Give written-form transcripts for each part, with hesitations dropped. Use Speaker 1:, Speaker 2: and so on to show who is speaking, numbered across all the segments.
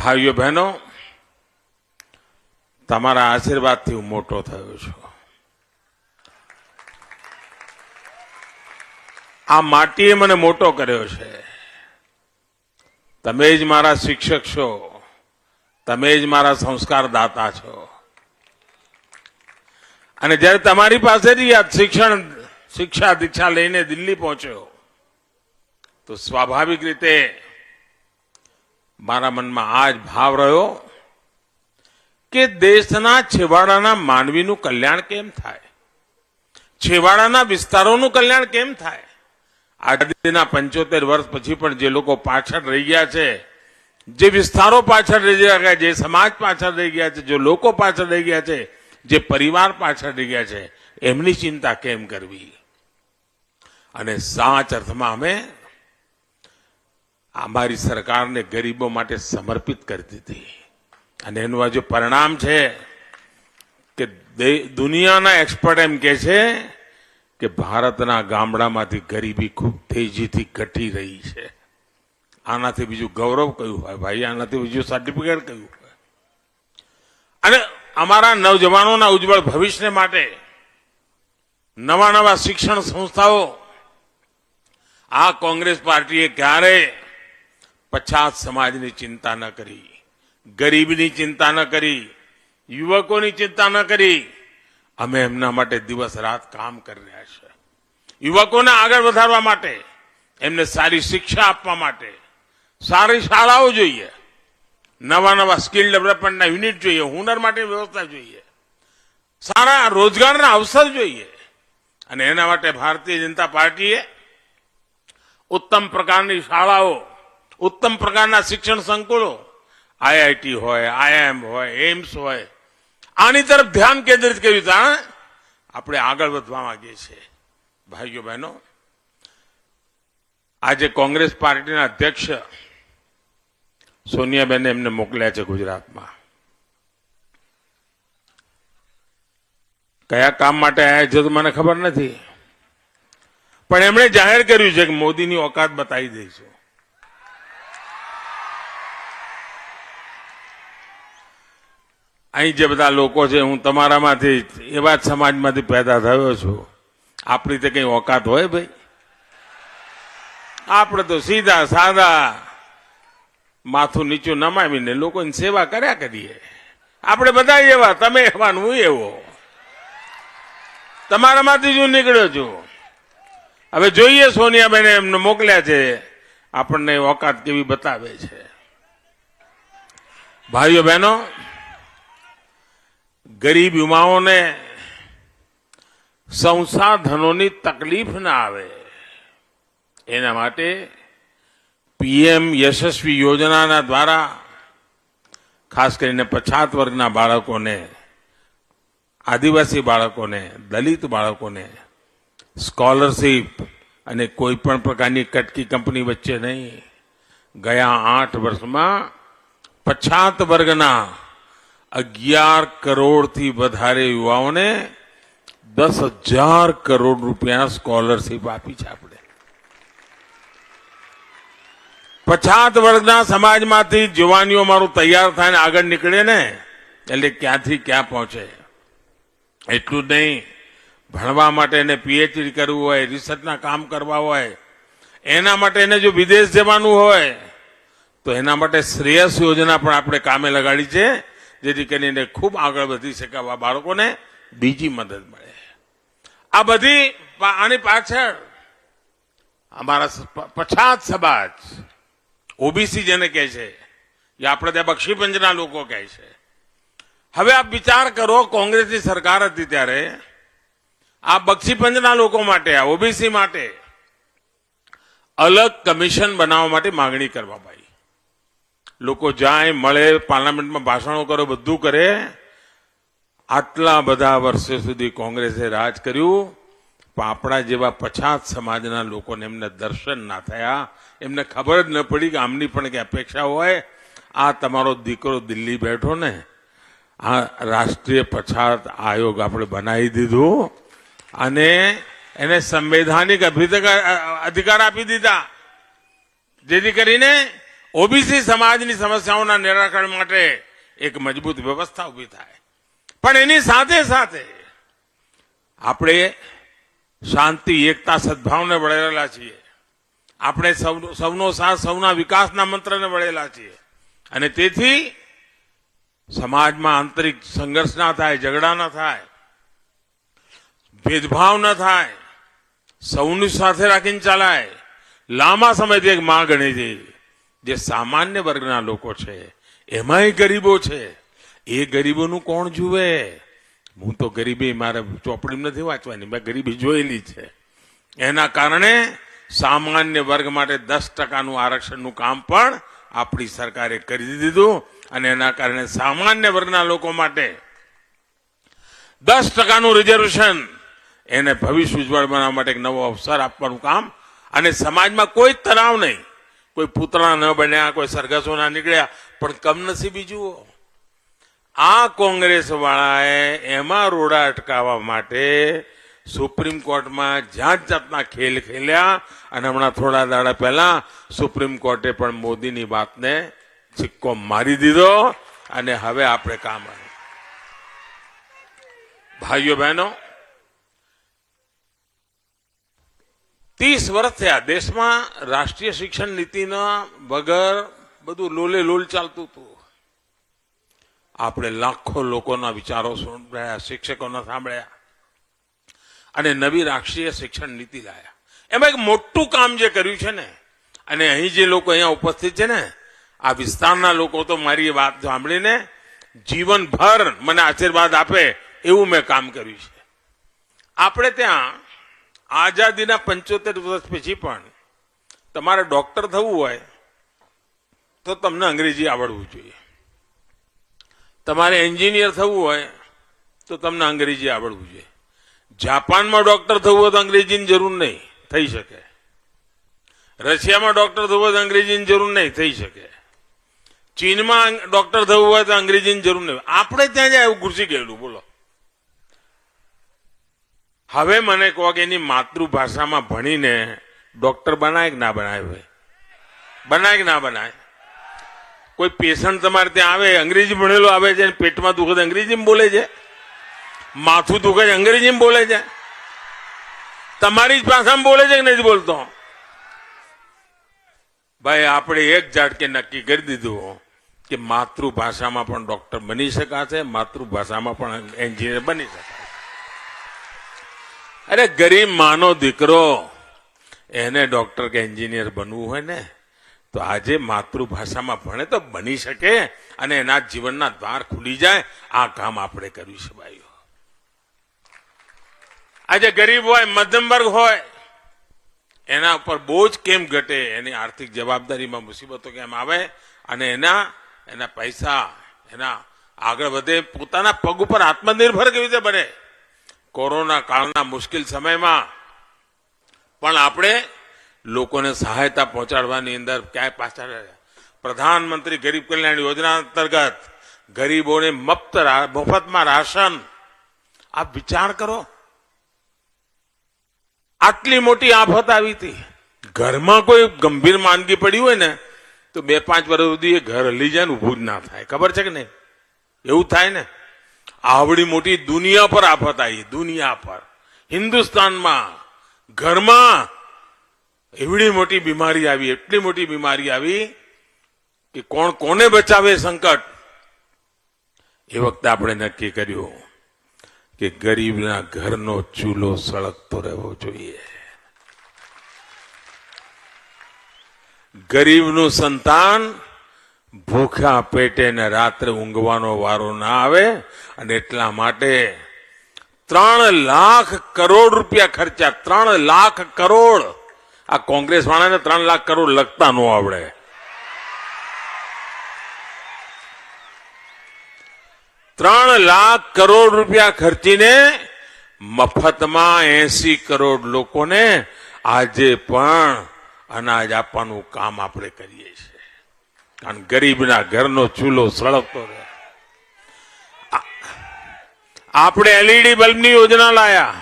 Speaker 1: ભાઈઓ બહેનો, તમારા આશીર્વાદથી હું મોટો થયો છું. આ માટીએ મને મોટો કર્યો છે. તમે જ મારા શિક્ષક છો, તમે જ મારા સંસ્કાર દાતા છો. અને જ્યારે તમારી પાસેથી આ શિક્ષા દીક્ષા લઈને દિલ્હી પહોંચ્યો તો સ્વાભાવિક રીતે મારા મનમાં આ જ ભાવ રહ્યો કે દેશના છેવાડાના માનવીનું કલ્યાણ કેમ થાય, છેવાડાના વિસ્તારોનું કલ્યાણ કેમ થાય. આઝાદીના 75 વર્ષ પછી પણ જે લોકો પાછળ રહી ગયા છે, જે વિસ્તારો પાછળ રહી ગયા, જે સમાજ પાછળ રહી ગયા છે, જે લોકો પાછળ રહી ગયા છે, જે પરિવાર પાછળ રહી ગયા છે, એમની ચિંતા કેમ કરવી. અને સાચ અર્થમાં અમે અમારી સરકારને ગરીબો માટે સમર્પિત કરી દીધી. અને એનું આજે પરિણામ છે કે દુનિયાના એક્સપર્ટ એમ કહે છે કે ભારતના ગામડામાંથી ગરીબી ખૂબ તેજીથી ઘટી રહી છે. આનાથી બીજું ગૌરવ કયું હોય ભાઈ, આનાથી બીજું સર્ટિફિકેટ કયું હોય. અને અમારા નવજવાનોના ઉજ્જવળ ભવિષ્ય માટે નવા નવા શિક્ષણ સંસ્થાઓ આ કોંગ્રેસ પાર્ટીએ ક્યારેય પછાત સમાજની ચિંતા ન કરી, ગરીબની ચિંતા ન કરી, યુવકોની ચિંતા ન કરી. અમે એમના માટે દિવસ રાત કામ કરી રહ્યા છે. યુવકોને આગળ વધારવા માટે, એમને સારી શિક્ષા આપવા માટે સારી શાળાઓ જોઈએ, નવા નવા સ્કિલ ડેવલપમેન્ટના યુનિટ જોઈએ, હુનર માટે વ્યવસ્થા જોઈએ, સારા રોજગારના અવસર જોઈએ. અને એના માટે ભારતીય જનતા પાર્ટીએ ઉત્તમ પ્રકારની શાળાઓ, ઉત્તમ પ્રકારના શિક્ષણ સંકુલો, આઈઆઈટી હોય, આઈઆઈએમ હોય, એમ્સ હોય, આની તરફ ધ્યાન કેન્દ્રિત કર્યું હતું. આપણે આગળ વધવા માંગીએ છીએ. ભાઈઓ બહેનો, આજે કોંગ્રેસ પાર્ટીના અધ્યક્ષ સોનિયાબેને એમને મોકલ્યા છે ગુજરાતમાં. કયા કામ માટે આવ્યા છે તો મને ખબર નથી, પણ એમણે જાહેર કર્યું છે કે મોદીની ઓકાત બતાવી દઈશું. અહીં જે બધા લોકો છે, હું તમારામાંથી એવા જ સમાજમાંથી પેદા થયો છું. આપણી તો કઈ ઓકાત હોય ભાઈ? આપણે તો સીધા સાદા માથું નીચું નમાવીને લોકોની સેવા કર્યા કરીએ. આપણે બધા એવા, તમે એવા, હું એવો. તમારામાંથી જ હું નીકળ્યો છું. હવે જોઈએ સોનિયાબેને એમને મોકલ્યા છે, આપણને ઓકાત કેવી બતાવે છે. ભાઈઓ બહેનો, ગરીબ યુવાઓને સંસાધનોની તકલીફ ના આવે એના માટે પીએમ યશસ્વી યોજનાના દ્વારા ખાસ કરીને પછાત વર્ગના બાળકોને, આદિવાસી બાળકોને, દલિત બાળકોને સ્કોલરશીપ અને કોઈ પણ પ્રકારની કટકી કંપની વચ્ચે નહીં, ગયા 8 વર્ષમાં પછાત વર્ગના 11 કરોડથી વધારે યુવાઓને 10,000 કરોડ રૂપિયા સ્કોલરશીપ આપી છે. આપણે પછાત વર્ગના સમાજમાંથી જવાનીઓ મારું તૈયાર થાય ને આગળ નીકળે ને, એટલે ક્યાંથી ક્યાં પહોંચે. એટલું જ નહીં, ભણવા માટે એને પીએચડી કરવું હોય, રિસર્ચના કામ કરવા હોય, એના માટે એને જો વિદેશ જવાનું હોય તો એના માટે શ્રેયસ યોજના પણ આપણે કામે લગાડી છે, જેથી કરીને ખૂબ આગળ વધી શકે આવા બાળકોને બીજી મદદ મળે. આ બધી આની પાછળ અમારા પછાત સમાજ, ઓબીસી જેને કહે છે, એ આપણે ત્યાં બક્ષીપંચના લોકો કહે છે. હવે આપ વિચાર કરો, કોંગ્રેસની સરકાર હતી ત્યારે આ બક્ષીપંચના લોકો માટે, આ ઓબીસી માટે અલગ કમિશન બનાવવા માટે માંગણી કરવા ભાઈ. લોકો જાય, મળે, પાર્લામેન્ટમાં ભાષણો કરે, બધું કરે. આટલા બધા વર્ષો સુધી કોંગ્રેસે રાજ કર્યું, પણ આપણા જેવા પછાત સમાજના લોકોને એમને દર્શન ના થયા, એમને ખબર જ ન પડી કે આમની પણ કે અપેક્ષા હોય. આ તમારો દીકરો દિલ્હી બેઠો ને, આ રાષ્ટ્રીય પછાત આયોગ આપણે બનાવી દીધું અને એને સંવૈધાનિક અધિકાર આપી દીધા, જેથી કરીને ઓબીસી સમાજની સમસ્યાઓના નિરાકરણ માટે એક મજબૂત વ્યવસ્થા ઊભી થાય. પણ એની સાથે સાથે આપણે શાંતિ, એકતા, સદભાવને વળેલા છીએ. આપણે સૌનો સાથ, સૌના વિકાસના મંત્રને વળેલા છીએ. અને તેથી સમાજમાં આંતરિક સંઘર્ષ ના થાય, ઝઘડા ના થાય, ભેદભાવ ન થાય, સૌની સાથે રાખીને ચાલાય. લાંબા સમયથી એક માંગ ગણી છે, જે સામાન્ય વર્ગના લોકો છે, એમાંય ગરીબો છે, એ ગરીબોનું કોણ જુએ? હું તો ગરીબી મારે ચોપડીમાં નથી વાંચવાની, મેં ગરીબી જોયેલી છે. એના કારણે સામાન્ય વર્ગ માટે 10% આરક્ષણનું કામ પણ આપણી સરકારે કરી દીધું. અને એના કારણે સામાન્ય વર્ગના લોકો માટે 10% રિઝર્વેશન, એને ભવિષ્ય ઉજ્જવળ બનાવવા માટે એક નવો અવસર આપવાનું કામ. અને સમાજમાં કોઈ તણાવ નહીં, કોઈ પૂતળા ન બન્યા, કોઈ સરઘસો ના નીકળ્યા. પણ કમનસીબી જુઓ, આ કોંગ્રેસ વાળાએ એમાં રોડા અટકાવવા માટે સુપ્રીમ કોર્ટમાં જાત જાતના ખેલ ખેલ્યા. અને હમણાં થોડા દાડા પહેલા સુપ્રીમ કોર્ટે પણ મોદીની વાતને સિક્કો મારી દીધો. અને હવે આપણે કામ આવ્યું. ભાઈઓ બહેનો, 30 વર્ષ થયા દેશમાં રાષ્ટ્રીય શિક્ષણ નીતિના વગર બધું લોલે લોલ ચાલતું હતું. આપણે લાખો લોકોના વિચારો સાંભળ્યા, શિક્ષકોના સાંભળ્યા અને નવી રાષ્ટ્રીય શિક્ષણ નીતિ લાયા. એમાં એક મોટું કામ જે કર્યું છે ને, અને અહીં જે લોકો અહીંયા ઉપસ્થિત છે ને, આ વિસ્તારના લોકો તો મારી વાત સાંભળીને જીવનભર મને આશીર્વાદ આપે એવું મેં કામ કર્યું છે. આપણે ત્યાં આઝાદીના 75 વર્ષ પછી પણ તમારે ડોક્ટર થવું હોય તો તમને અંગ્રેજી આવડવું જોઈએ. તમારે એન્જિનિયર થવું હોય તો તમને અંગ્રેજી આવડવું જોઈએ. જાપાનમાં ડોક્ટર થવું હોય તો અંગ્રેજીની જરૂર નહીં, થઈ શકે. રશિયામાં ડોક્ટર થવું હોય તો અંગ્રેજીની જરૂર નહીં, થઈ શકે. ચીનમાં ડોક્ટર થવું હોય તો અંગ્રેજીની જરૂર નહીં. આપણે ત્યાં જાય એવું ઘૂસી ગયેલું. બોલો, હવે મને કહો કે એની માતૃભાષામાં ભણીને ડોક્ટર બનાય કે ના બનાય? ભાઈ બનાય કે ના બનાય? કોઈ પેશન્ટ તમારે ત્યાં આવે, અંગ્રેજી ભણેલો આવે છે, પેટમાં દુખે છે અંગ્રેજીમાં બોલે છે, માથું દુખે છે અંગ્રેજીમાં બોલે છે, તમારી જ ભાષામાં બોલે છે કે નથી બોલતો? ભાઈ આપણે એક ઝાટકે નક્કી કરી દીધું કે માતૃભાષામાં પણ ડોક્ટર બની શકાશે, માતૃભાષામાં પણ એન્જિનિયર બની શકાય. અરે ગરીબ માનો દીકરો એને ડોક્ટર કે એન્જિનિયર બનવું હોય ને તો આજે માતૃભાષામાં ભણે તો બની શકે અને એના જીવનના દ્વાર ખુલી જાય. આ કામ આપણે કર્યું છે ભાઈઓ. આજે ગરીબ હોય, મધ્યમ વર્ગ હોય, એના ઉપર બોજ કેમ ઘટે, એની આર્થિક જવાબદારીમાં મુસીબતો કેમ આવે અને એના પૈસા એના આગળ વધે, પોતાના પગ ઉપર આત્મનિર્ભર કેવી રીતે બને. કોરોના કાળના મુશ્કેલ સમયમાં પણ આપણે લોકોને સહાયતા પહોંચાડવાની અંદર ક્યાંય પાછળ રહ્યા. પ્રધાનમંત્રી ગરીબ કલ્યાણ યોજના અંતર્ગત ગરીબોને મફતમાં રાશન. આપ વિચાર કરો, આટલી મોટી આફત આવી હતી. ઘરમાં કોઈ ગંભીર માંદગી પડી હોય ને તો 2-5 વર્ષ સુધી એ ઘર હલી જાય ને ઊભું જ ના થાય. ખબર છે કે નહીં? એવું થાય ને. આવડી મોટી દુનિયા પર આફત આવી, દુનિયા પર, હિન્દુસ્તાનમાં ઘરમાં એવડી મોટી બીમારી આવી, એટલી મોટી બીમારી આવી કે કોણ કોને બચાવે સંકટ. એ વખતે આપણે નક્કી કર્યું કે ગરીબના ઘરનો ચૂલો સળગતો રહેવો જોઈએ. ગરીબનું સંતાન ભૂખ્યા પેટે ને રાત્રે ઊંઘવાનો વારો ના આવે અને એટલા માટે 3 લાખ કરોડ રૂપિયા ખર્ચા. 3 લાખ કરોડ. આ કોંગ્રેસ વાળાને 3 લાખ કરોડ લખતા ન આવડે. 3 લાખ કરોડ રૂપિયા ખર્ચીને મફતમાં 80 કરોડ લોકોને આજે પણ અનાજ આપવાનું કામ આપણે કરીએ છીએ. કારણ ગરીબના ઘરનો ચૂલો સળગતો રહે. આપણે એલઈડી બલ્બની યોજના લાયા.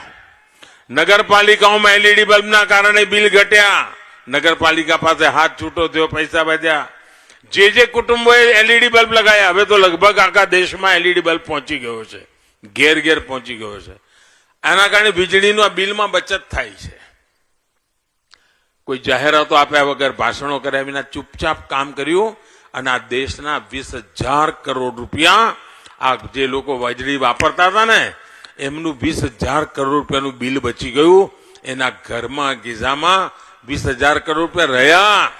Speaker 1: નગરપાલિકાઓમાં એલઈડી બલ્બના કારણે બિલ ઘટ્યા. નગરપાલિકા પાસે હાથ છૂટો થયો, પૈસા વધ્યા. જે કુટુંબોએ એલઈડી બલ્બ લગાયા, હવે તો લગભગ આખા દેશમાં એલઈડી બલ્બ પહોંચી ગયો છે, ઘેર ઘેર પહોંચી ગયો છે. આના કારણે વીજળીનું બિલમાં બચત થાય છે. કોઈ જાહેરાતો આપ્યા વગર, ભાષણો કર્યા વિના ચૂપચાપ કામ કર્યું અને આ દેશના 20,000 કરોડ રૂપિયા, આ જે લોકો વીજળી વાપરતા હતા ને એમનું 20,000 કરોડ રૂપિયાનું બિલ બચી ગયું. એના ઘરમાં ગીઝામાં 20,000 કરોડ રૂપિયા રહ્યા.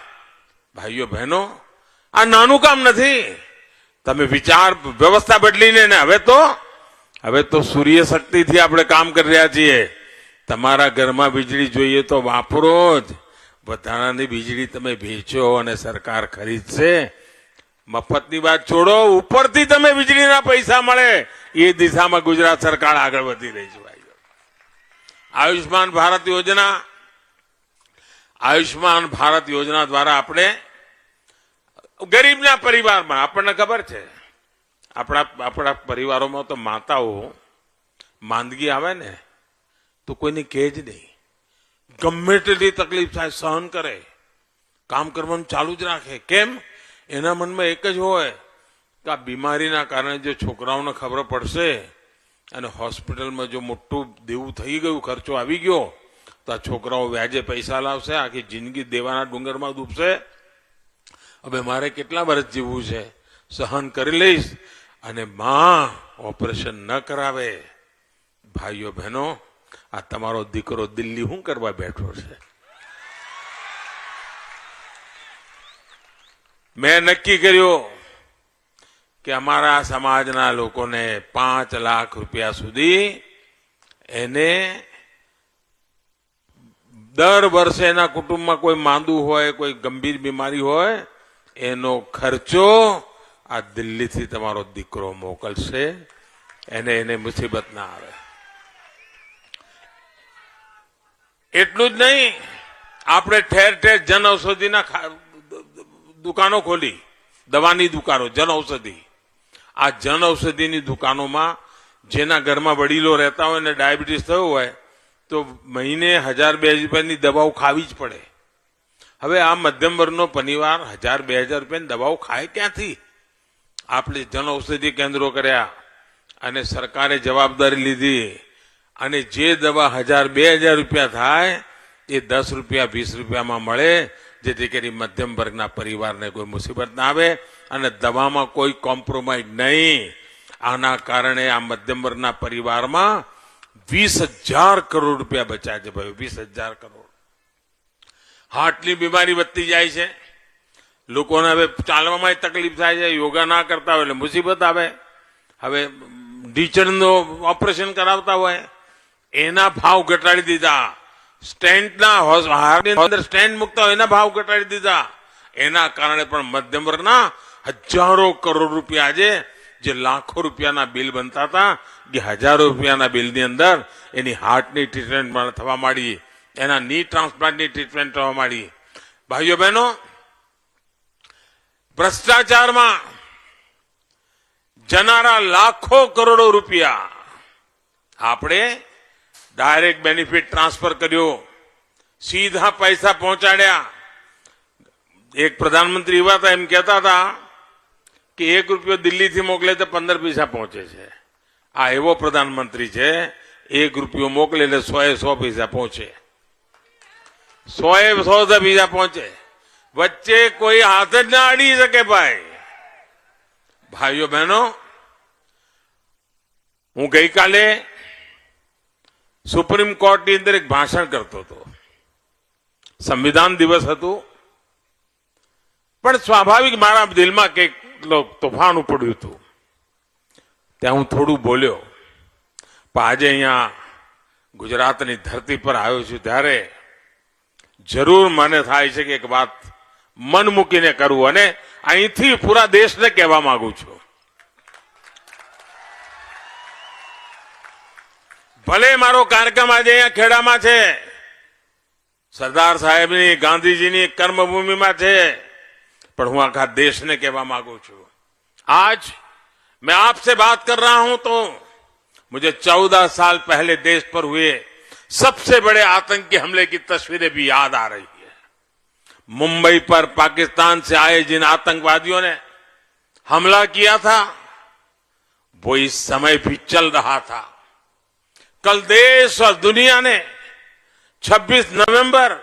Speaker 1: ભાઈઓ બહેનો, આ નાનું કામ નથી. તમે વિચાર વ્યવસ્થા બદલીને ને હવે તો સૂર્ય શક્તિથી આપણે કામ કરી રહ્યા છીએ. તમારા ઘરમાં વીજળી જોઈએ તો વાપરો જ, વધારાની વીજળી તમે વેચો અને સરકાર ખરીદશે. મફતની વાત છોડો, ઉપરથી તમે વીજળીના પૈસા મળે એ દિશામાં ગુજરાત સરકાર આગળ વધી રહી છે. ભાઈઓ, આયુષ્માન ભારત યોજના દ્વારા આપણે ગરીબના પરિવારમાં, આપણને ખબર છે આપણા પરિવારોમાં તો માતાઓ માંદગી આવે ને તો કોઈને કહે જ નહીં, ગમે તેટલી તકલીફ થાય સહન કરે, કામ કરવાનું ચાલુ જ રાખે. કેમ? એના મનમાં એક જ હોય કે આ બીમારીના કારણે જો છોકરાઓને ખબર પડશે અને હોસ્પિટલમાં જો મોટું દેવું થઈ ગયું, ખર્ચો આવી ગયો, તો આ છોકરાઓ વ્યાજે પૈસા લાવશે, આખી જિંદગી દેવાના ડુંગરમાં ડૂબશે. હવે મારે કેટલા વર્ષ જીવવું છે, સહન કરી લઈશ. અને માં ઓપરેશન ન કરાવે. ભાઈઓ બહેનો, આ તમારો દીકરો દિલ્હી શું કરવા બેઠો છે? મેં નક્કી કર્યું કે અમારા સમાજના લોકોને 5 લાખ રૂપિયા સુધી એને દર વર્ષે એના કુટુંબમાં કોઈ માંદું હોય, કોઈ ગંભીર બીમારી હોય, એનો ખર્ચો આ દિલ્હીથી તમારો દીકરો મોકલશે. એને મુસીબત ના આવે. એટલું જ નહીં, આપણે ઠેર ઠેર જન ઔષધિના દુકાનો ખોલી, દવાની દુકાનો, જન ઔષધિ. આ જન ઔષધિની દુકાનોમાં જેના ઘરમાં વડીલો રહેતા હોય ને ડાયાબિટીસ થયો હોય તો મહિને 1,000-2,000 રૂપિયાની દવાઓ ખાવી જ પડે. હવે આ મધ્યમ વર્ગનો પરિવાર 1,000-2,000 રૂપિયાની દવાઓ ખાય ક્યાંથી? આપણે જન ઔષધિ કેન્દ્રો કર્યા અને સરકારે જવાબદારી લીધી અને જે દવા 1,000-2,000 રૂપિયા થાય એ 10 રૂપિયા 20 રૂપિયામાં મળે, જેથી કરી મધ્યમ વર્ગના પરિવારને કોઈ મુસીબત ના આવે અને દવામાં કોઈ કોમ્પ્રોમાઇઝ નહીં. આના કારણે આ મધ્યમ વર્ગના પરિવારમાં 20,000 કરોડ રૂપિયા બચ્યા છે. ભાઈ, 20,000 કરોડ. હાર્ટની બીમારી વધતી જાય છે, લોકોને હવે ચાલવામાં તકલીફ થાય છે, યોગા ના કરતા હોય એટલે મુસીબત આવે. હવે ઢીચણનું ઓપરેશન કરાવતા હોય એના ભાવ ઘટાડી દીધા, સ્ટેન્ટના અંદર સ્ટેન્ડ મૂકતા હોય એના ભાવ ઘટાડી દીધા. એના કારણે પણ મધ્યમ વર્ગના હજારો કરોડ રૂપિયા આજે જે લાખો રૂપિયાના બિલ બનતા હતા એ હજારો રૂપિયાના બિલની અંદર એની હાર્ટની ટ્રીટમેન્ટ થવા માંડી, એના ની ટ્રાન્સપ્લાન્ટની ટ્રીટમેન્ટ થવા માંડી. ભાઈઓ બહેનો, ભ્રષ્ટાચારમાં જનારા લાખો કરોડો રૂપિયા આપણે ડાયરેક્ટ બેનિફિટ ટ્રાન્સફર કર્યો, સીધા પૈસા પહોંચાડ્યા. એક પ્રધાનમંત્રી એવા હતા, એમ કહેતા હતા કે 1 રૂપિયો દિલ્હીથી મોકલે તો 15 પૈસા પહોંચે છે. આ એવો પ્રધાનમંત્રી છે, 1 રૂપિયો મોકલે એટલે 100 પૈસા પહોંચે, 100 પૈસા પહોંચે. વચ્ચે કોઈ હાથ જ ના અડી શકે. ભાઈઓ બહેનો, હું ગઈકાલે સુપ્રીમ કોર્ટની અંદર એક ભાષણ કરતો હતો. સંવિધાન દિવસ હતું, પણ સ્વાભાવિક મારા દિલમાં કંઈક તોફાન ઉપડ્યું હતું. ત્યાં હું થોડું બોલ્યો. પણ આજે અહીંયા ગુજરાતની ધરતી પર આવ્યો છું ત્યારે જરૂર મને થાય છે કે એક વાત મન મૂકીને કરવું અને અહીંથી પૂરા દેશને કહેવા માંગુ છું. ભલે મારો કાર્યક્રમ આજે અહીંયા ખેડામાં છે, સરદાર સાહેબની, ગાંધીજીની કર્મભूमिમાં છે, पर હું આખા દેશને કહેવા માંગુ છું. आज मैं आपसे बात कर रहा हूं तो मुझे 14 साल पहले देश पर हुए सबसे बड़े आतंकी हमले की तस्वीरें भी याद आ रही है. मुंबई पर पाकिस्तान से आए जिन आतंकवादियों ने हमला किया था वो इस समय भी चल रहा था। कल देश और दुनिया ने 26 नवंबर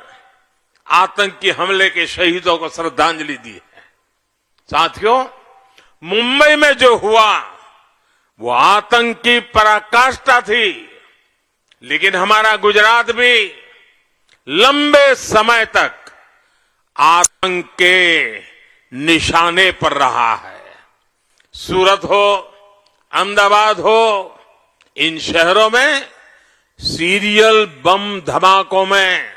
Speaker 1: आतंकी हमले के शहीदों को श्रद्धांजलि दी है। साथियों, मुंबई में जो हुआ वो आतंकी पराकाष्ठा थी, लेकिन हमारा गुजरात भी लंबे समय तक आतंक के निशाने पर रहा है। सूरत हो, अहमदाबाद हो, इन शहरों में सीरियल बम धमाकों में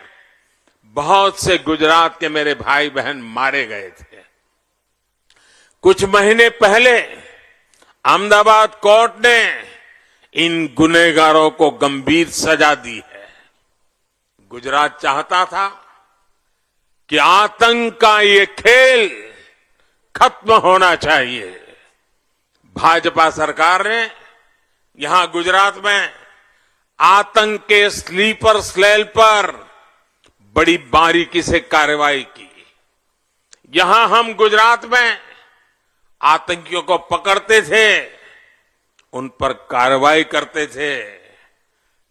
Speaker 1: बहुत से गुजरात के मेरे भाई बहन मारे गए थे। कुछ महीने पहले अहमदाबाद कोर्ट ने इन गुनहगारों को गंभीर सजा दी है। गुजरात चाहता था कि आतंक का ये खेल खत्म होना चाहिए। भाजपा सरकार ने यहां गुजरात में आतंक के स्लीपर सेल पर बड़ी बारीकी से कार्रवाई की। यहां हम गुजरात में आतंकियों को पकड़ते थे, उन पर कार्रवाई करते थे,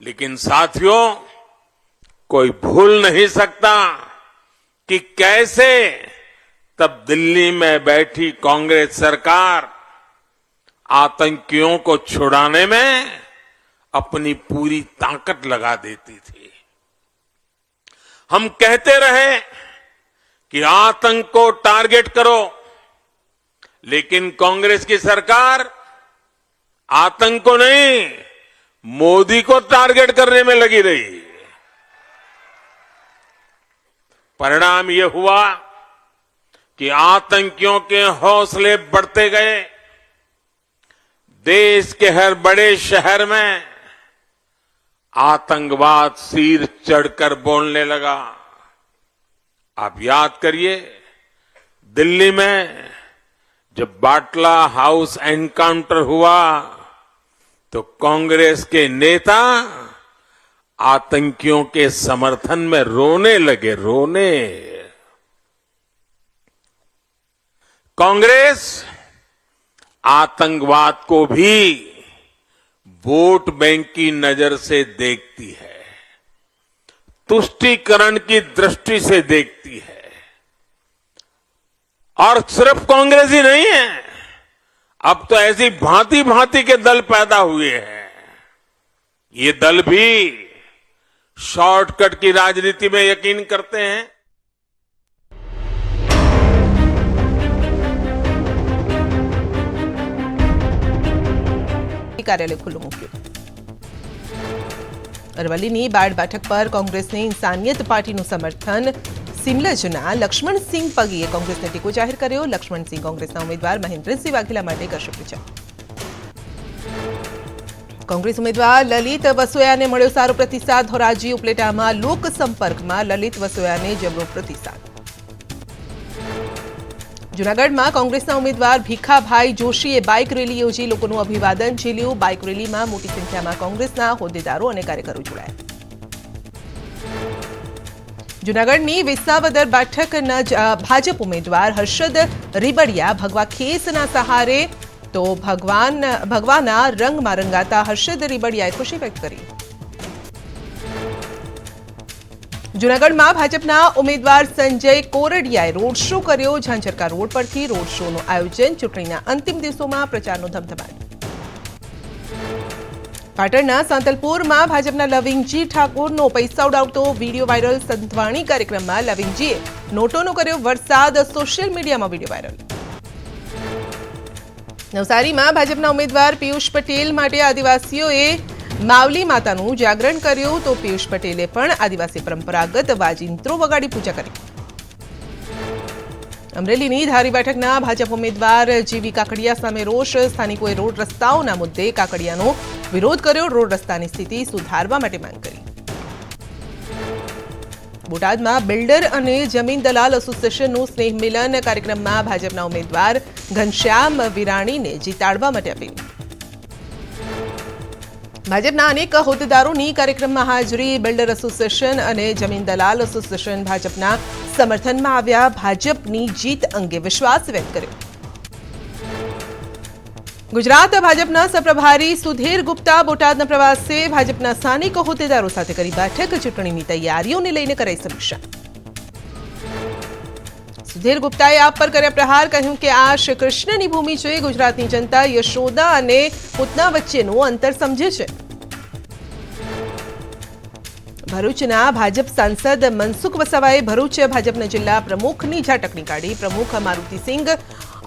Speaker 1: लेकिन साथियों, कोई भूल नहीं सकता कि कैसे तब दिल्ली में बैठी कांग्रेस सरकार आतंकियों को छुड़ाने में अपनी पूरी ताकत लगा देती थी। हम कहते रहे कि आतंक को टारगेट करो, लेकिन कांग्रेस की सरकार आतंक को नहीं, मोदी को टारगेट करने में लगी रही। परिणाम यह हुआ कि आतंकियों के हौसले बढ़ते गए। देश के हर बड़े शहर में आतंकवाद सिर चढ़कर बोलने लगा। आप याद करिए, दिल्ली में जब बाटला हाउस एनकाउंटर हुआ तो कांग्रेस के नेता आतंकियों के समर्थन में रोने लगे, रोने। कांग्रेस आतंकवाद को भी वोट बैंक की नजर से देखती है, तुष्टीकरण की दृष्टि से देखती है। और सिर्फ कांग्रेस ही नहीं है, अब तो ऐसी भांति भांति के दल पैदा हुए हैं। ये दल भी शॉर्टकट की राजनीति में यकीन करते हैं।
Speaker 2: કાર્યાલય ખુલ્લું મૂક્યું। અરવલ્લીની બાળ બેઠક પર કોંગ્રેસને ઇન્સાનિયત પાર્ટીનું સમર્થન। સિમલજના લક્ષ્મણસિંહ પગીએ કોંગ્રેસને ટેકો જાહેર કર્યો। લક્ષ્મણસિંહ કોંગ્રેસના ઉમેદવાર મહેન્દ્રસિંહ વાઘેલા માટે કરશે પ્રચાર। કોંગ્રેસ ઉમેદવાર લલિત વસોયાને મળ્યો સારો પ્રતિસાદ। ધોરાજી ઉપલેટામાં લોક સંપર્કમાં લલિત વસોયાને જબરો પ્રતિસાદ। જૂનાગઢમાં કોંગ્રેસના ઉમેદવાર ભીખાભાઈ જોશીએ બાઇક રેલી યોજી લોકોનું અભિવાદન ઝીલ્યું। બાઇક રેલીમાં મોટી સંખ્યામાં કોંગ્રેસના હોદ્દેદારો અને કાર્યકરો જોડાયા। જૂનાગઢની વિસાવદર બેઠકના ભાજપ ઉમેદવાર હર્ષદ રીબડિયા ભગવા ખેસના સહારે તો ભગવાના રંગમાં રંગાતા હર્ષદ રીબડિયાએ ખુશી વ્યક્ત કરી। જૂનાગઢમાં ભાજપના ઉમેદવાર સંજય કોરડિયાએ રોડ શો કર્યો। ઝાંઝરકા રોડ પરથી રોડ શોનું આયોજન। ચૂંટણીના અંતિમ દિવસોમાં પ્રચારનો ધમધમાટ। પાટણના સાંતલપુરમાં ભાજપના લવિંગજી ઠાકોરનો પૈસા ઉડાવતો વિડીયો વાયરલ। સંતવાણી કાર્યક્રમમાં લવિંગજીએ નોટોનો કર્યો વરસાદ। સોશિયલ મીડિયામાં વિડીયો વાયરલ। નવસારીમાં ભાજપના ઉમેદવાર પિયુષ પટેલ માટે આદિવાસીઓએ માવલી માતાનું જાગરણ કર્યું તો પિયુષ પટેલે પણ આદિવાસી પરંપરાગત વાજિંત્રો વગાડી પૂજા કરી। અમરેલીની ધારી બેઠકના ભાજપ ઉમેદવાર જીવી કાકડિયા સામે રોષ। સ્થાનિકોએ રોડ રસ્તાઓના મુદ્દે કાકડિયાનો વિરોધ કર્યો। રોડ રસ્તાની સ્થિતિ સુધારવા માટે માંગ કરી। બોટાદમાં બિલ્ડર અને જમીન દલાલ એસોસિએશનનું સ્નેહ મિલન કાર્યક્રમમાં ભાજપના ઉમેદવાર ઘનશ્યામ વિરાણીને જીતાડવા માટે અપીલ। ભાજપના અનેક હોદ્દેદારોની કાર્યક્રમમાં હાજરી. બિલ્ડર એસોસિએશન અને જમીન દલાલ એસોસિએશન ભાજપના સમર્થનમાં આવ્યા. ભાજપની જીત અંગે વિશ્વાસ વ્યક્ત કર્યો. ગુજરાત ભાજપના સહપ્રભારી સુધીર ગુપ્તા બોટાદના પ્રવાસે. ભાજપના સ્થાનિક હોદ્દેદારો સાથે કરી બેઠક. ચૂંટણીની તૈયારીઓને લઈને કરાઈ સમીક્ષા. સુધીર ગુપ્તાએ આપ પર કર્યા પ્રહાર. કહ્યું કે આ શ્રી કૃષ્ણની ભૂમિ છે. ગુજરાતની જનતા યશોદા અને પૂતના વચ્ચેનું અંતર સમજે છે. ભરૂચના ભાજપ સાંસદ મનસુખ વસાવાએ ભરૂચ ભાજપના જિલ્લા પ્રમુખની ઝાટકણી કાઢી. પ્રમુખ મારુતિસિંહ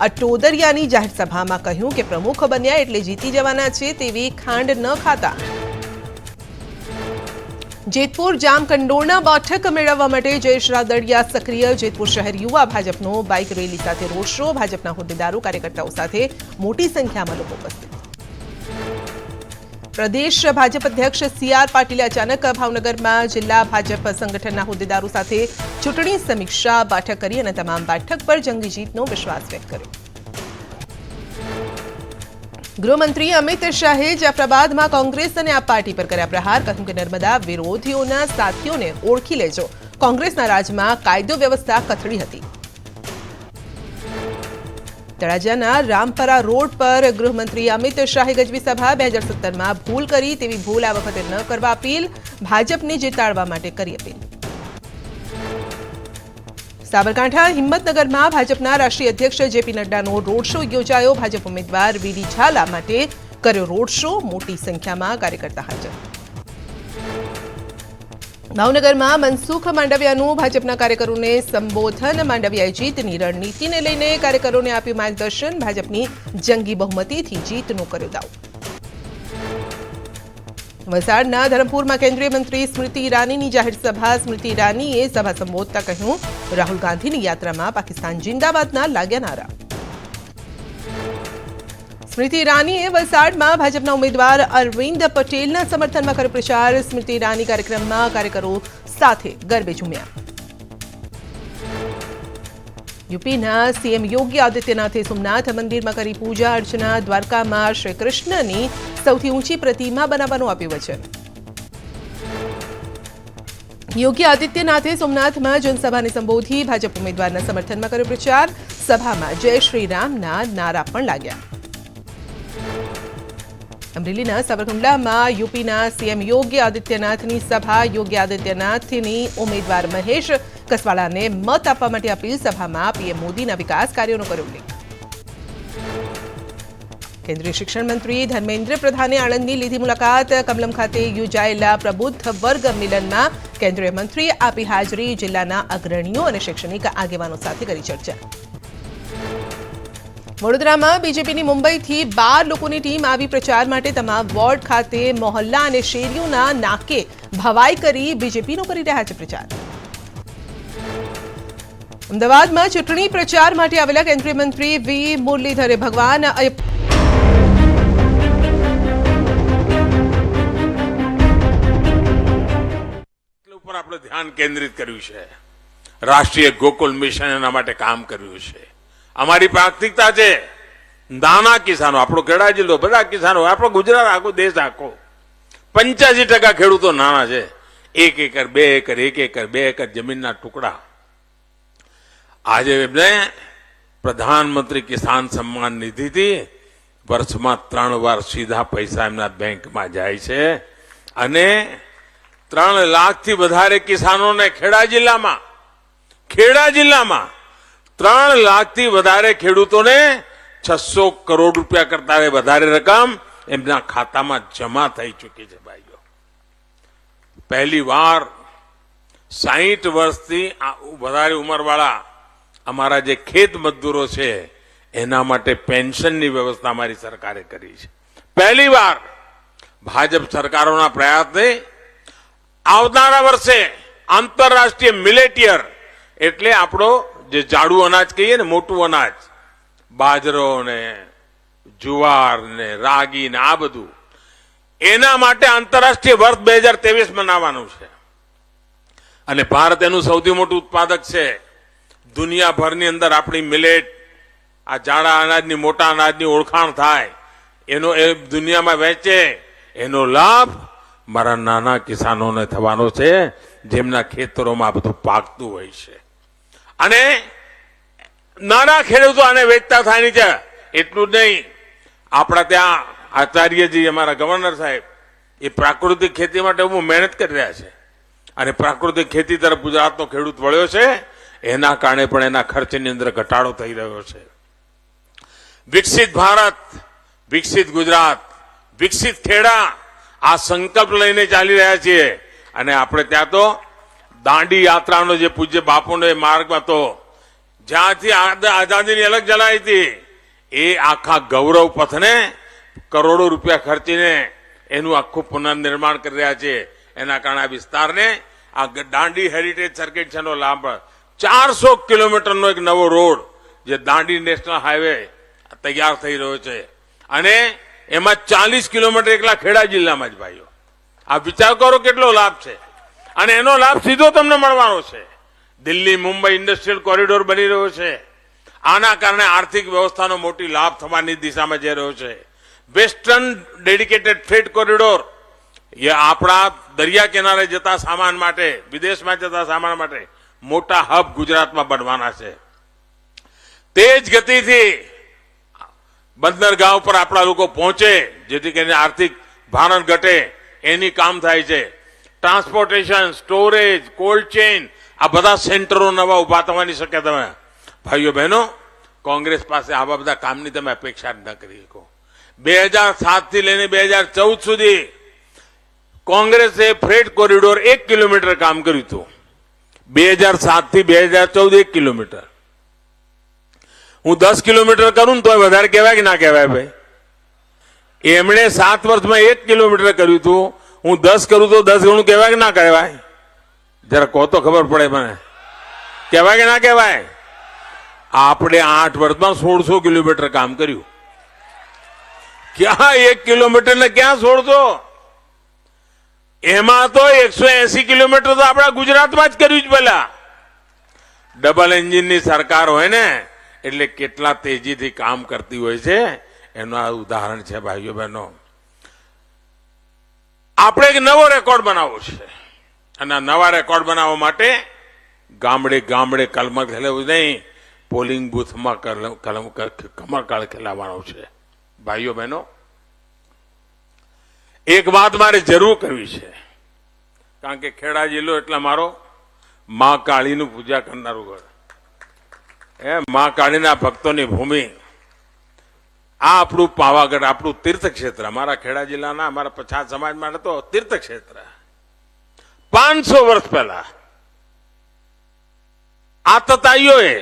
Speaker 2: અટોદરિયાની જાહેર સભામાં કહ્યું કે પ્રમુખ બન્યા એટલે જીતી જવાના છે તેવી ખાંડ ન ખાતા. જેતપુર જામકંડોરણા બેઠક મેળવવા માટે જયેશ રાદડિયા સક્રિય. જેતપુર શહેર યુવા ભાજપનો બાઇક રેલી સાથે રોડ શો. ભાજપના હોદ્દેદારો કાર્યકર્તાઓ સાથે મોટી સંખ્યામાં લોકો ઉપસ્થિત. પ્રદેશ ભાજપ અધ્યક્ષ સી.આર. પાટીલે અચાનક ભાવનગરમાં જિલ્લા ભાજપ સંગઠનના હોદ્દેદારો સાથે ચૂંટણી સમીક્ષા બેઠક કરી અને તમામ બેઠક પર જંગી જીતનો વિશ્વાસ વ્યક્ત કર્યો. ગૃહમંત્રી અમિત શાહે જાફરાબાદમાં કોંગ્રેસ અને આપ પાર્ટી પર કર્યા પ્રહાર. કહ્યું કે નર્મદા વિરોધીઓના સાથીઓને ઓળખી લેજો. કોંગ્રેસના રાજમાં કાયદો વ્યવસ્થા કથળી હતી. તળાજાના રામપરા રોડ પર ગૃહમંત્રી અમિત શાહે ગજવી સભા. 2017માં ભૂલ કરી તેવી ભૂલ આ વખતે ન કરવા અપીલ. ભાજપને જીતાડવા માટે કરી અપીલ. સાબરકાંઠા હિંમતનગરમાં ભાજપના રાષ્ટ્રીય અધ્યક્ષ જેપી નડ્ડાનો રોડ શો યોજાયો. ભાજપ ઉમેદવાર વીડી ઝાલા માટે કર્યો રોડ શો. મોટી સંખ્યામાં કાર્યકર્તા હાજર. ભાવનગરમાં મનસુખ માંડવિયાનું ભાજપના કાર્યકરોને સંબોધન. માંડવિયાએ જીતની રણનીતિને લઈને કાર્યકરોને આપ્યું માર્ગદર્શન. ભાજપની જંગી બહુમતીથી જીતનો કર્યો દાવો. વલસાડના ધરમપુરમાં કેન્દ્રીય મંત્રી સ્મૃતિ ઈરાનીની જાહેર સભા. સ્મૃતિ ઈરાનીએ સભા સંબોધતા કહ્યું રાહુલ ગાંધીની યાત્રામાં પાકિસ્તાન જિંદાબાદના લાગ્યા નારા. સ્મૃતિ ઈરાનીએ વલસાડમાં ભાજપના ઉમેદવાર અરવિંદ પટેલના સમર્થનમાં કર્યો પ્રચાર. સ્મૃતિ ઈરાની કાર્યક્રમમાં કાર્યકરો સાથે ગરબે ઝૂમ્યા. યુપીના સીએમ યોગી આદિત્યનાથે સોમનાથ મંદિરમાં કરી પૂજા અર્ચના. દ્વારકામાં શ્રી કૃષ્ણની સૌથી ઊંચી પ્રતિમા બનાવવાનું આપ્યું વચન. યોગી આદિત્યનાથે સોમનાથમાં જનસભાને સંબોધી. ભાજપ ઉમેદવારના સમર્થનમાં કર્યો પ્રચાર. સભામાં જય શ્રી રામના નારા પણ લાગ્યા. અમરેલીના સાવરકુંડલામાં યુપીના સીએમ યોગી આદિત્યનાથની સભા. યોગી આદિત્યનાથની ઉમેદવાર મહેશ કસવાળાને મત આપવા માટે અપીલ. સભામાં પીએમ મોદીના વિકાસ કાર્યોનો કર્યો ઉલ્લેખ. કેન્દ્રીય શિક્ષણ મંત્રી ધર્મેન્દ્ર પ્રધાને આણંદની લીધી મુલાકાત. કમલમ ખાતે યોજાયેલા પ્રબુદ્ધ વર્ગ મિલનમાં કેન્દ્રીય મંત્રીએ આપી હાજરી. જિલ્લાના અગ્રણીઓ અને શૈક્ષણિક આગેવાનો સાથે કરી ચર્ચા. વડોદરામાં બીજેપીની મુંબઈથી 12 લોકોની ટીમ આવી પ્રચાર માટે. તમામ વોર્ડ ખાતે મોહલ્લા અને શેરીઓના નાકે ભવાઈ કરી બીજેપીનો કરી રહ્યા છે પ્રચાર. અમદાવાદમાં ચૂંટણી પ્રચાર માટે આવેલા કેન્દ્રીય મંત્રી વી મુરલીધરે ભગવાન
Speaker 1: ઉપર આપણે ધ્યાન કેન્દ્રિત કર્યું છે. રાષ્ટ્રીય ગોકુલ મિશન એના માટે કામ કર્યું છે. અમારી પ્રાથમિકતા છે નાના કિસાનો. આપણો ખેડા જિલ્લો, બધા કિસાનો, આપણો ગુજરાત, આખો દેશ આખો 85% ખેડૂતો નાના છે. 1 એકર 2 એકર 1 એકર 2 એકર જમીનના ટુકડા. આજે એમને પ્રધાનમંત્રી કિસાન સન્માન નિધિથી વર્ષમાં 3 વાર સીધા પૈસા એમના બેંકમાં જાય છે. અને 3 લાખથી વધારે કિસાનોને ખેડા જિલ્લામાં 3 લાખથી વધારે ખેડૂતોને 600 કરોડ રૂપિયા કરતા વધારે રકમ એમના ખાતામાં જમા થઈ ચૂકી છે. ભાઈઓ, પહેલી વાર 60 વર્ષથી વધારે ઉંમરવાળા અમારા જે ખેત મજદૂરો છે એના માટે પેન્શનની વ્યવસ્થા અમારી સરકારે કરી છે. પહેલી વાર ભાજપ સરકારોના પ્રયાસથી આવનારા વર્ષે આંતરરાષ્ટ્રીય મિલેટ યર એટલે આપણો જે જાડું અનાજ કહીએ ને, મોટું અનાજ, બાજરો ને જુવાર ને રાગી ને આ બધું, એના માટે આંતરરાષ્ટ્રીય વર્ષ 2023 મનાવવાનું છે. અને ભારત એનું સૌથી મોટું ઉત્પાદક છે. દુનિયાભરની અંદર આપણી મિલેટ, આ જાડા અનાજની, મોટા અનાજની ઓળખાણ થાય, એનો એ દુનિયામાં વેચે, એનો લાભ મારા નાના કિસાનોને થવાનો છે, જેમના ખેતરોમાં બધું પાકતું હોય છે. અને નાના ખેડૂતો આને વેચતા થાય છે. એટલું જ નહીં, આપણા ત્યાં આચાર્યજી અમારા ગવર્નર સાહેબ એ પ્રાકૃતિક ખેતી માટે બહુ મહેનત કરી રહ્યા છે અને પ્રાકૃતિક ખેતી તરફ ગુજરાતનો ખેડૂત વળ્યો છે. એના કારણે પણ એના ખર્ચની અંદર ઘટાડો થઈ રહ્યો છે. વિકસિત ભારત, વિકસિત ગુજરાત, વિકસિત ખેડા આ સંકલ્પ લઈને ચાલી રહ્યા છીએ. અને આપણે ત્યાં તો દાંડી યાત્રાનો જે પૂજ્ય બાપુનો એ માર્ગ હતો, જ્યાંથી આઝાદીની અલગ જલાઈ હતી, એ આખા ગૌરવ પથને કરોડો રૂપિયા ખર્ચીને એનું આખું પુનર્નિર્માણ કરી રહ્યા છે. એના કારણે આ વિસ્તારને આ દાંડી હેરિટેજ સર્કિટ છે એનો લાભ 400 કિલોમીટરનો એક નવો રોડ જે દાંડી નેશનલ હાઈવે તૈયાર થઈ રહ્યો છે અને એમાં 40 કિલોમીટર એકલા ખેડા જિલ્લામાં જ. ભાઈઓ, આ વિચાર કરો કેટલો લાભ છે અને એનો લાભ સીધો તમને મળવાનો છે. દિલ્હી મુંબઈ ઇન્ડસ્ટ્રીયલ કોરિડોર બની રહ્યો છે. આના કારણે આર્થિક વ્યવસ્થાનો મોટી લાભ થવાની દિશામાં જઈ રહ્યો છે. વેસ્ટર્ન ડેડિકેટેડ ફ્રેટ કોરિડોર એ આપણા દરિયા કિનારે જતા સામાન માટે, વિદેશમાં જતા સામાન માટે મોટા હબ ગુજરાતમાં બનવાના છે. તેજ ગતિથી બંદરગાહ પર આપણા લોકો પહોંચે, જેથી કરીને આર્થિક ભારણ ઘટે, એની કામ થાય છે. ટ્રાન્સપોર્ટેશન, સ્ટોરેજ, કોલ્ડ ચેઇન આ બધા સેન્ટરો નવા ઉભા થવાની શક્યતા. ભાઈઓ બહેનો, કોંગ્રેસ પાસે આવા બધા કામની તમે અપેક્ષા ન કરી શકો. 2007 થી લઈને 2014 સુધી કોંગ્રેસે ફ્રેટ કોરિડોર 1 કિલોમીટર કામ કર્યું હતું. 2007 થી 2014 1 કિલોમીટર. હું 10 કિલોમીટર કરું તો વધારે કહેવાય કે ના કહેવાય? ભાઈ, એમણે 7 વર્ષમાં 1 કિલોમીટર કર્યું હતું, હું 10 કરું તો 10 ગણું કહેવાય કે ના કહેવાય? જરા કહો તો ખબર પડે મને, કહેવાય કે ના કહેવાય? આપણે 8 વર્ષમાં 1600 કિલોમીટર કામ કર્યું. ક્યાં 1 કિલોમીટર ને ક્યાં 1600? એમાં તો 180 કિલોમીટર તો આપણા ગુજરાતમાં જ કર્યું જ. પેલા ડબલ એન્જિનની સરકાર હોય ને એટલે કેટલા તેજીથી કામ કરતી હોય છે એનું આ ઉદાહરણ છે. ભાઈઓ બહેનો, આપણે એક નવો રેકોર્ડ બનાવવો છે અને આ નવા રેકોર્ડ બનાવવા માટે ગામડે ગામડે કલમ ખેલાવવું નહીં, પોલિંગ બૂથમાં કમરકાળ ખેલાવવાનો છે. ભાઈઓ બહેનો, એક વાત મારે જરૂર કરવી છે, કારણ કે ખેડા જિલ્લો એટલે મારો મા કાળીનું પૂજા કરનારું ઘર, મા કાળીના ભક્તોની ભૂમિ. આ આપણું પાવાગઢ, આપણું તીર્થક્ષેત્ર, અમારા ખેડા જિલ્લાના, અમારા પછાત સમાજ માટે તો તીર્થક્ષેત્ર. 500 વર્ષ પહેલા આ તતાઈઓએ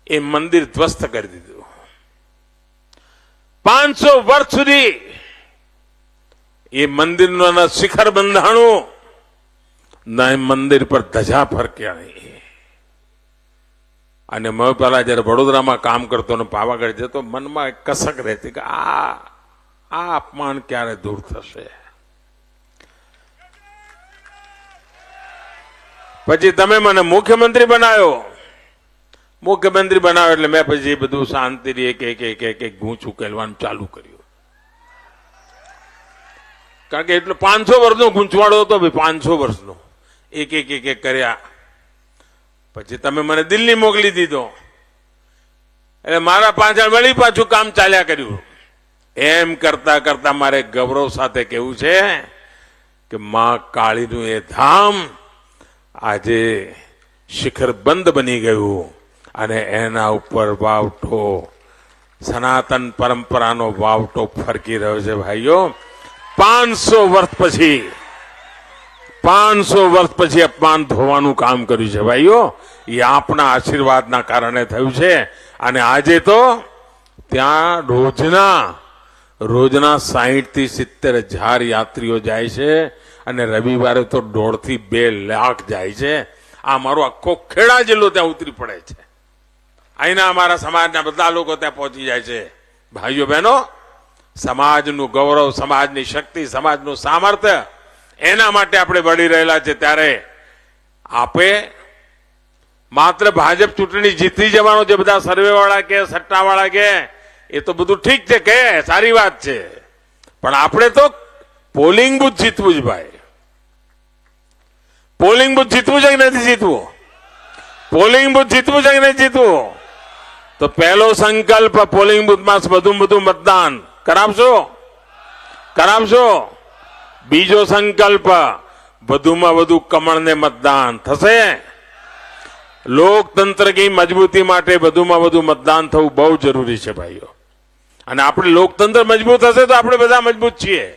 Speaker 1: એ મંદિર ધ્વસ્ત કરી દીધું. 500 વર્ષ સુધી એ મંદિરનું ના શિખર બંધાણું, ના એ મંદિર પર ધજા ફરક્યા નહીં. અને મેં પહેલા જયારે વડોદરામાં કામ કરતો અને પાવાગઢ જતો, મનમાં એક કસક રહેતી કે આ અપમાન ક્યારે દૂર થશે. પછી તમે મને મુખ્યમંત્રી બનાવ્યો. મુખ્યમંત્રી બનાવ્યો એટલે મેં પછી બધું શાંતિથી એક ગૂંચ ઉકેલવાનું ચાલુ કર્યું. કારણ કે એટલે 500 વર્ષનો ગૂંચવાડો હતો. 500 વર્ષનો એક કર્યા. પછી તમે મને દિલ્હી મોકલી દીધો એટલે મારા પાછળ વળી પાછું કામ ચાલ્યા કર્યું. એમ કરતા કરતા મારે ગૌરવ સાથે કહેવું છે કે મા કાળીનું એ ધામ આજે શિખર બંધ બની ગયું અને એના ઉપર વાવટો, સનાતન પરંપરાનો વાવટો ફરકી રહ્યો છે. ભાઈઓ, 500 વર્ષ પછી અપમાન ધોવાનું કામ કર્યું છે. ભાઈઓ, એ આપણા આશીર્વાદના કારણે થયું છે. અને આજે તો ત્યાં રોજના 60 થી 70 હજાર યાત્રીઓ જાય છે અને રવિવારે તો 1.5 થી 2 લાખ જાય છે. આ મારો આખો ખેડા જિલ્લો ત્યાં ઉતરી પડે છે. અહીંના અમારા સમાજના બધા લોકો ત્યાં પહોંચી જાય છે. ભાઈઓ બહેનો, સમાજનું ગૌરવ, સમાજની શક્તિ, સમાજનું સામર્થ્ય, એના માટે આપણે વળી રહેલા છે. ત્યારે આપે માત્ર ભાજપ ચૂંટણી જીતી જવાનો જે બધા સર્વે વાળા કે સટ્ટાવાળા કે એ તો બધું ઠીક છે, કે સારી વાત છે, પણ આપણે તો પોલિંગ બુથ જીતવું જ ભાઈ. પોલિંગ બુથ જીતવું છે કે નથી જીતવું? પોલિંગ બુથ જીતવું છે કે નથી જીતવું? તો પહેલો સંકલ્પ પોલિંગ બુથમાં બધું મતદાન કરાવશો. બીજો સંકલ્પ વધુમાં વધુ કમળને મતદાન થશે. લોકતંત્ર की મજબૂતી માટે વધુમાં વધુ મતદાન થવું બહુ જરૂરી છે ભાઈઓ. અને આપણે લોકતંત્ર મજબૂત હશે તો આપણે બધા મજબૂત છીએ.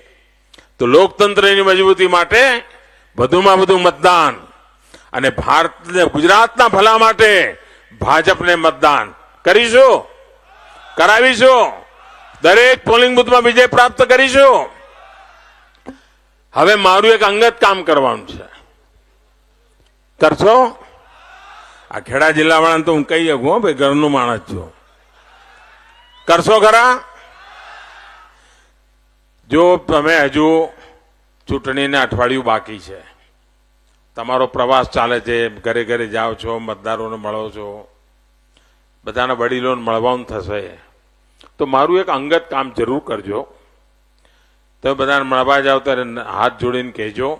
Speaker 1: તો લોકતંત્રની મજબૂતી માટે વધુમાં વધુ મતદાન અને ભારતને ગુજરાતના ભલા માટે ભાજપને મતદાન કરીશું, કરાવીશું. દરેક પોલિંગ બુથમાં વિજય પ્રાપ્ત કરીશું. હવે મારું એક અંગત કામ કરવાનું છે. કરશો? આ ખેડા જિલ્લાવાળાને તો હું કહી શકું ભાઈ, ઘરનું માણસ છું. કરશો ખરા? જો તમે હજુ ચૂંટણીને અઠવાડિયું બાકી છે, તમારો પ્રવાસ ચાલે છે, ઘરે ઘરે જાઓ છો, મતદારોને મળો છો, બધાના વડીલોને મળવાનું થશે, તો મારું એક અંગત કામ જરૂર કરજો. તમે બધાને મળવા જાઓ ત્યારે હાથ જોડીને કહેજો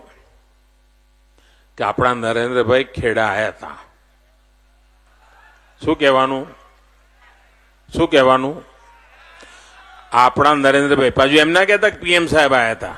Speaker 1: કે આપણા નરેન્દ્રભાઈ ખેડા આવ્યા હતા. શું કહેવાનું? આપણા નરેન્દ્રભાઈ. પાછું એમ ના કહેતા પીએમ સાહેબ આવ્યા હતા.